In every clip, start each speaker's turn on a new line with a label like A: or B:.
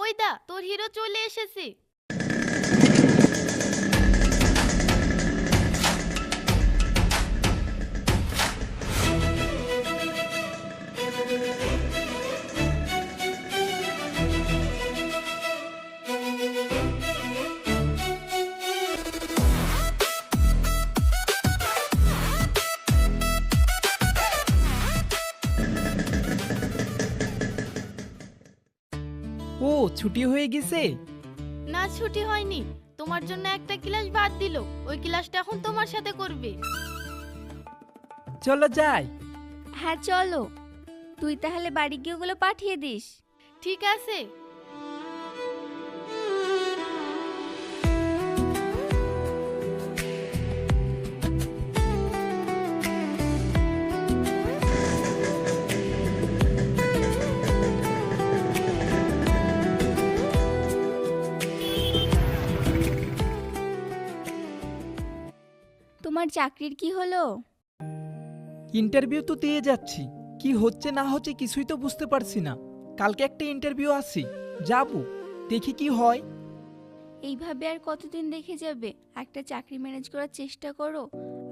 A: ওই দা তোর হিরো চলে এসেছে।
B: ও ছুটি হয়ে গেছে।
A: না ছুটি হয়নি, তোমার জন্য একটা ক্লাস বাদ দিল, ওই ক্লাসটা এখন তোমার সাথে করবে।
B: চলো যাই।
C: হ্যাঁ চলো, তুই তাহলে বাড়ি গিয়ে ওগুলো পাঠিয়ে দিস।
A: ঠিক আছে।
C: তোমার চাকরির কি হলো?
B: ইন্টারভিউ তো দিয়ে যাচ্ছি, কি হচ্ছে না হচ্ছে কিছুই তো বুঝতে পারছি না। কালকে একটা ইন্টারভিউ আছে, যাবো, দেখি কি হয়।
C: এইভাবে আর কতদিন দেখে যাবে? একটা চাকরি ম্যানেজ করার চেষ্টা করো।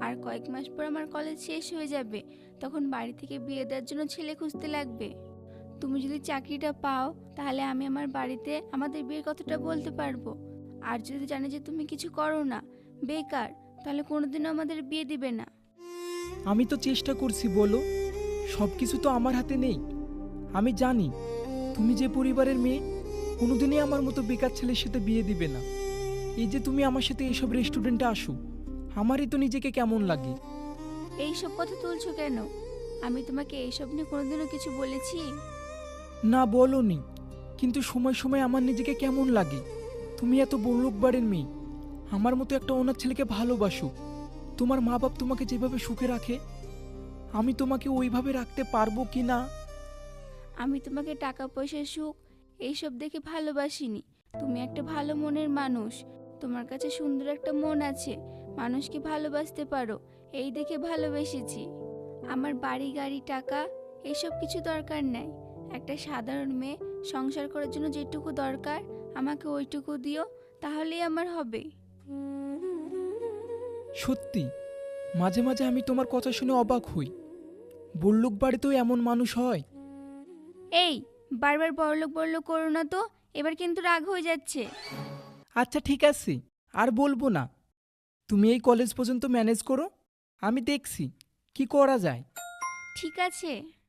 C: আর কয়েক মাস পর আমার কলেজ শেষ হয়ে যাবে, তখন বাড়ি থেকে বিয়ে দেওয়ার জন্য ছেলে খুঁজতে লাগবে। তুমি যদি চাকরিটা পাও তাহলে আমি আমার বাড়িতে আমাদের বিয়ের কথাটা বলতে পারবো। আর যদি জানি যে তুমি কিছু করো না, বেকার, তাহলে কোনোদিনও আমাদের বিয়ে দিবে না।
B: আমি তো চেষ্টা করছি, বলো, সব কিছু তো আমার হাতে নেই। আমি জানি তুমি যে পরিবারের মেয়ে, কোনোদিনই আমার মতো বেকার ছেলের সাথে বিয়ে দিবে না। এই যে তুমি আমার সাথে এইসব রেস্টুরেন্টে আসো, আমারই তো নিজেকে কেমন লাগে।
C: এইসব কথা তুলছো কেন? আমি তোমাকে এইসব নিয়ে কোনোদিনও কিছু বলেছি?
B: না বলোনি, কিন্তু সময় সময় আমার নিজেকে কেমন লাগে। তুমি এত বড়লোক বাড়ির মেয়ে, আমার মতো একটা অনাথ ছেলেকে ভালোবাসো। তোমার মা বাপ তোমাকে যেভাবে সুখে রাখে, আমি তোমাকে ওইভাবে রাখতে পারবো কি না?
C: আমি তোমাকে টাকা পয়সার সুখ এইসব দেখে ভালোবাসিনি। তুমি একটা ভালো মনের মানুষ, তোমার কাছে সুন্দর একটা মন আছে, মানুষকে ভালোবাসতে পারো, এই দেখে ভালোবেসেছি। আমার বাড়ি গাড়ি টাকা এইসব কিছু দরকার নাই। একটা সাধারণ মেয়ে সংসার করার জন্য যেটুকু দরকার আমাকে ওইটুকু দিও, তাহলেই আমার হবে।
B: সত্যি, মাঝে মাঝে আমি তোমার কথা শুনে অবাক হই। বড়লোক বাড়িতেও এমন মানুষ হয়?
C: এই, বারবার বড়লোক বড়লোক করো না তো, এবার কিন্তু রাগ হয়ে যাচ্ছে।
B: আচ্ছা ঠিক আছে, আর বলবো না। তুমি এই কলেজ পর্যন্ত ম্যানেজ করো, আমি দেখছি কি করা যায়।
C: ঠিক আছে।